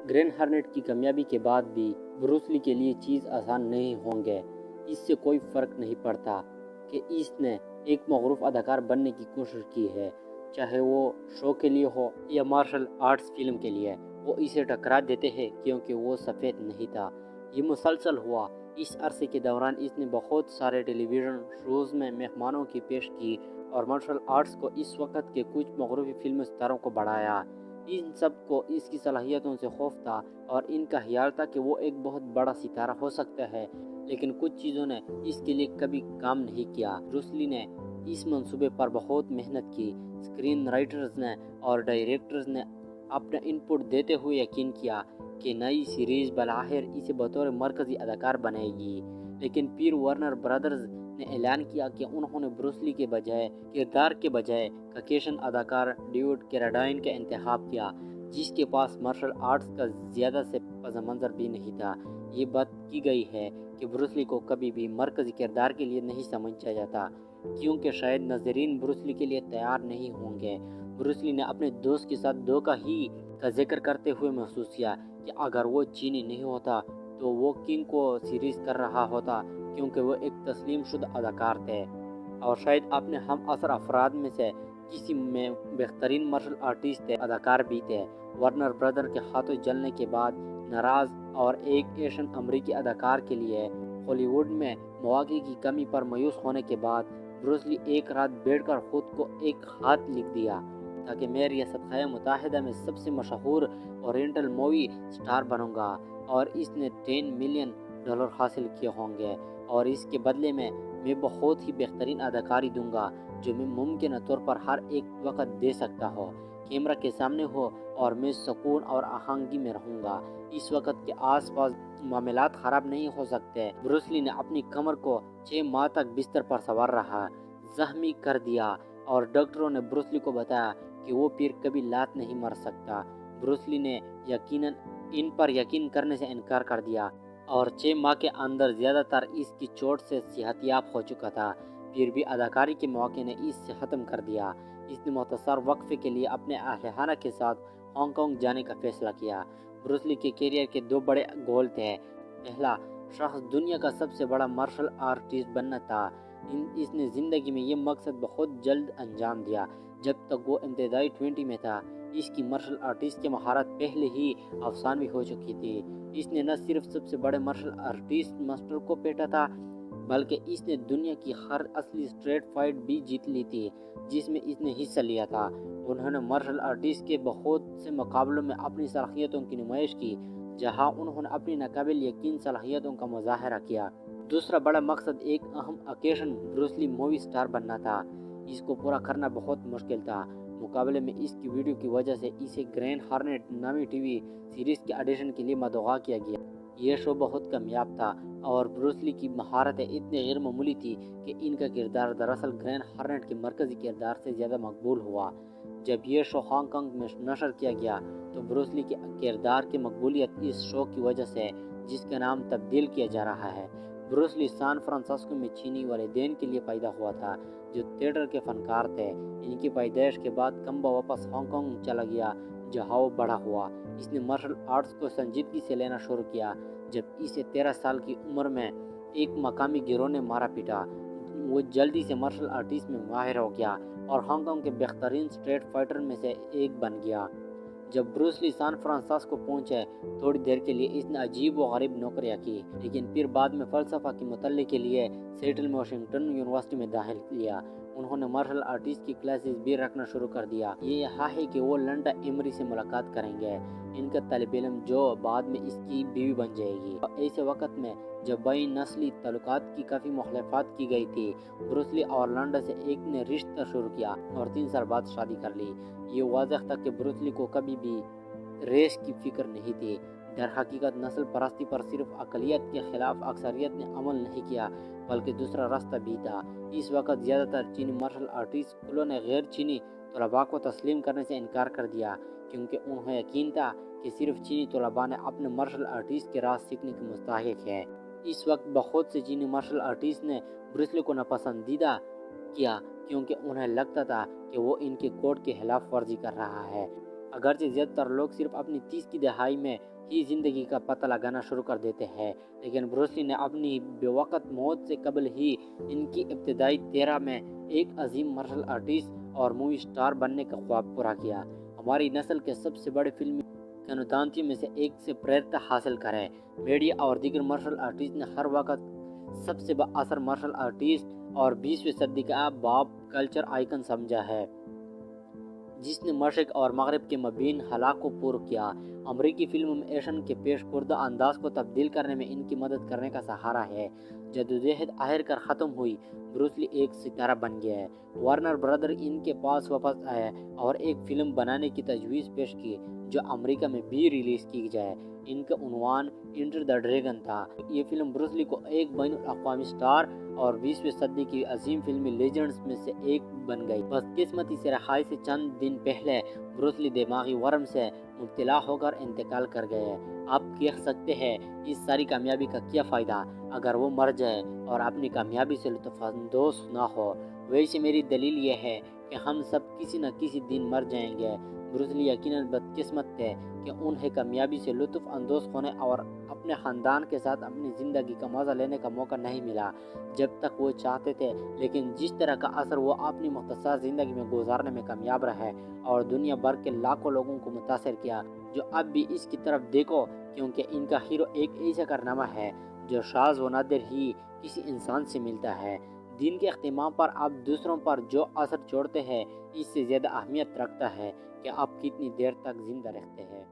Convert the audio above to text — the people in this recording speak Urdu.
گرین ہارنٹ کی کامیابی کے بعد بھی بروس لی کے لیے چیز آسان نہیں ہوں گے۔ اس سے کوئی فرق نہیں پڑتا کہ اس نے ایک معروف اداکار بننے کی کوشش کی ہے، چاہے وہ شو کے لیے ہو یا مارشل آرٹس فلم کے لیے، وہ اسے ٹکرا دیتے ہیں کیونکہ وہ سفید نہیں تھا۔ یہ مسلسل ہوا۔ اس عرصے کے دوران اس نے بہت سارے ٹیلی ویژن شوز میں مہمانوں کی پیش کی اور مارشل آرٹس کو اس وقت کے کچھ مغربی فلم ستاروں کو بڑھایا۔ ان سب کو اس کی صلاحیتوں سے خوف تھا اور ان کا خیال تھا کہ وہ ایک بہت بڑا ستارہ ہو سکتا ہے، لیکن کچھ چیزوں نے اس کے لیے کبھی کام نہیں کیا۔ بروس لی نے اس منصوبے پر بہت محنت کی۔ اسکرین رائٹرز نے اور ڈائریکٹرز نے اپنا ان پٹ دیتے ہوئے یقین کیا کہ نئی سیریز بالآخر اسے بطور مرکزی اداکار بنائے گی، لیکن پھر وارنر برادرز نے اعلان کیا کہ انہوں نے بروس لی کے کردار کے بجائے کاکیشن اداکار ڈیوڈ کیراڈائن کا انتخاب کیا، جس کے پاس مارشل آرٹس کا زیادہ سے پس منظر بھی نہیں تھا۔ یہ بات کی گئی ہے کہ بروس لی کو کبھی بھی مرکزی کردار کے لیے نہیں سمجھا جاتا، کیونکہ شاید ناظرین بروس لی کے لیے تیار نہیں ہوں گے۔ بروس لی نے اپنے دوست کے ساتھ دھوکہ ہی کا ذکر کرتے ہوئے محسوس کیا کہ اگر وہ چینی نہیں ہوتا تو وہ کنگ کو سیریز کر رہا ہوتا، کیونکہ وہ ایک تسلیم شدہ اداکار تھے اور شاید اپنے ہم عصر افراد میں سے کسی میں بہترین مارشل آرٹسٹ تھے، اداکار بھی تھے۔ وارنر برادر کے ہاتھوں جلنے کے بعد ناراض اور ایک ایشین امریکی اداکار کے لیے ہالی ووڈ میں مواقع کی کمی پر مایوس ہونے کے بعد بروس لی ایک رات بیٹھ کر خود کو ایک خط لکھ دیا تاکہ میں ریاست متحدہ میں سب سے مشہور اورینٹل مووی سٹار بنوں گا اور اس نے $10 ملین حاصل کیے ہوں گے، اور اس کے بدلے میں بہت ہی بہترین اداکاری دوں گا جو میں ممکنہ طور پر ہر ایک وقت دے سکتا ہوں، کیمرہ کے سامنے ہو اور میں سکون اور آہنگی میں رہوں گا۔ اس وقت کے آس پاس معاملات خراب نہیں ہو سکتے۔ بروس لی نے اپنی کمر کو 6 ماہ تک بستر پر سوار رہا، زخمی کر دیا، اور ڈاکٹروں نے بروس لی کو بتایا کہ وہ پھر کبھی لات نہیں مار سکتا۔ بروس لی نے ان پر یقین کرنے سے انکار کر دیا اور 6 ماہ کے اندر زیادہ تر اس کی چوٹ سے صحت یاب ہو چکا تھا، پھر بھی اداکاری کے مواقع نے اس سے ختم کر دیا۔ اس نے مختصر وقفے کے لیے اپنے اہل خانہ کے ساتھ ہانگ کانگ جانے کا فیصلہ کیا۔ بروس لی کے کیریئر کے 2 بڑے گول تھے۔ پہلا شخص دنیا کا سب سے بڑا مارشل آرٹسٹ بننا تھا۔ اس نے زندگی میں یہ مقصد بہت جلد انجام دیا۔ جب تک وہ ابتدائی 20 میں تھا، اس کی مارشل آرٹسٹ کی مہارت پہلے ہی افسانوی ہو چکی تھی۔ اس نے نہ صرف سب سے بڑے مارشل آرٹسٹ ماسٹر کو پیٹا تھا، بلکہ اس نے دنیا کی ہر اصلی اسٹریٹ فائٹ بھی جیت لی تھی جس میں اس نے حصہ لیا تھا۔ انہوں نے مارشل آرٹسٹ کے بہت سے مقابلوں میں اپنی صلاحیتوں کی نمائش کی، جہاں انہوں نے اپنی ناقابل یقین صلاحیتوں کا مظاہرہ کیا۔ دوسرا بڑا مقصد ایک اہم اوکیشن بروس لی مووی سٹار بننا تھا۔ اس کو پورا کرنا بہت مشکل تھا۔ مقابلے میں اس کی ویڈیو کی وجہ سے اسے گرین ہارنٹ نامی ٹی وی سیریز کے آڈیشن کے لیے مدعو کیا گیا۔ یہ شو بہت کامیاب تھا اور بروس لی کی مہارتیں اتنی غیر معمولی تھی کہ ان کا کردار دراصل گرین ہارنٹ کے مرکزی کردار سے زیادہ مقبول ہوا۔ جب یہ شو ہانگ کانگ میں نشر کیا گیا تو بروس لی کے کردار کی مقبولیت اس شو کی وجہ سے، جس کا نام تبدیل کیا جا رہا ہے۔ بروس لی سان فرانسسکو میں چینی والدین کے لیے پیدا ہوا تھا جو تھیٹر کے فنکار تھے۔ ان کی پیدائش کے بعد کمبا واپس ہانگ کانگ چلا گیا جہاں وہ بڑا ہوا۔ اس نے مارشل آرٹس کو سنجیدگی سے لینا شروع کیا جب اسے 13 سال کی عمر میں ایک مقامی گروہ نے مارا پیٹا۔ وہ جلدی سے مارشل آرٹس میں ماہر ہو گیا اور ہانگ کانگ کے بہترین اسٹریٹ فائٹر میں سے ایک بن گیا۔ جب بروس لی سان فرانسسکو پہنچے، تھوڑی دیر کے لیے اس نے عجیب و غریب نوکریاں کی، لیکن پھر بعد میں فلسفہ کے مطالعے کے لیے سیٹل میں واشنگٹن یونیورسٹی میں داخل لیا۔ انہوں نے مارشل آرٹس کی کلاسز بھی رکھنا شروع کر دیا۔ یہ یہاں ہے کہ وہ لنڈا ایمری سے ملاقات کریں گے، ان کا طالب علم جو بعد میں اس کی بیوی بن جائے گی۔ ایسے وقت میں جب بین نسلی تعلقات کی کافی مخالفت کی گئی تھی، بروس لی اور لنڈا سے ایک نے رشتہ شروع کیا اور 3 سال بعد شادی کر لی۔ یہ واضح تھا کہ بروس لی کو کبھی بھی ریس کی فکر نہیں تھی۔ در حقیقت نسل پرستی پر صرف اقلیت کے خلاف اکثریت نے عمل نہیں کیا، بلکہ دوسرا راستہ بھی تھا۔ اس وقت زیادہ تر چینی مارشل آرٹس اسکولوں نے غیر چینی طلباء کو تسلیم کرنے سے انکار کر دیا، کیونکہ انہیں یقین تھا کہ صرف چینی طلباء نے اپنے مارشل آرٹس کے راز سیکھنے کے مستحق ہیں۔ اس وقت بہت سے چینی مارشل آرٹس نے بروس لی کو ناپسندیدہ کیا کیونکہ انہیں لگتا تھا کہ وہ ان کے کوڈ کی خلاف ورزی کر رہا ہے۔ اگرچہ زیادہ تر لوگ صرف اپنی 30 کی دہائی میں ہی زندگی کا پتہ لگانا شروع کر دیتے ہیں، لیکن بروس لی نے اپنی بے وقت موت سے قبل ہی ان کی ابتدائی 13 میں ایک عظیم مارشل آرٹسٹ اور مووی سٹار بننے کا خواب پورا کیا۔ ہماری نسل کے سب سے بڑے فلمی کنودانتیوں میں سے ایک سے پریرتا حاصل کریں۔ میڈیا اور دیگر مارشل آرٹسٹ نے ہر وقت سب سے با اثر مارشل آرٹسٹ اور 20ویں صدی کا باپ کلچر آئیکن سمجھا ہے، جس نے مشرق اور مغرب کے مابین خلا کو پور کیا۔ امریکی فلموں میں ایکشن کے پیش کردہ انداز کو تبدیل کرنے میں ان کی مدد کرنے کا سہارا ہے۔ جدوجہد آخر کار ختم ہوئی، بروس لی ایک ستارہ بن گیا ہے۔ وارنر برادر ان کے پاس واپس آئے اور ایک فلم بنانے کی تجویز پیش کی جو امریکہ میں بھی ریلیز کی جائے۔ ان کا عنوان انٹر دی ڈریگن تھا۔ یہ فلم بروس لی کو ایک بین الاقوامی سٹار اور 20ویں صدی کی عظیم فلمی لیجنڈز میں سے ایک بن گئی۔ بدقسمتی سے رہائی سے چند دن پہلے بروس لی دماغی ورم سے مبتلا ہو کر انتقال کر گئے۔ آپ کہہ سکتے ہیں اس ساری کامیابی کا کیا فائدہ اگر وہ مر جائے اور اپنی کامیابی سے لطف اندوز نہ ہو؟ ویسے میری دلیل یہ ہے کہ ہم سب کسی نہ کسی دن مر جائیں گے۔ بروس لی یقیناً بدقسمت تھے کہ انہیں کامیابی سے لطف اندوز ہونے اور اپنے خاندان کے ساتھ اپنی زندگی کا مزہ لینے کا موقع نہیں ملا جب تک وہ چاہتے تھے، لیکن جس طرح کا اثر وہ اپنی مختصر زندگی میں گزارنے میں کامیاب رہے اور دنیا بھر کے لاکھوں لوگوں کو متاثر کیا جو اب بھی اس کی طرف دیکھو، کیونکہ ان کا ہیرو ایک ایسا کارنامہ ہے جو شاذ و نادر ہی کسی انسان سے ملتا ہے۔ دین کے اہتمام پر آپ دوسروں پر جو اثر چھوڑتے ہیں اس سے زیادہ اہمیت رکھتا ہے کہ آپ کتنی دیر تک زندہ رہتے ہیں۔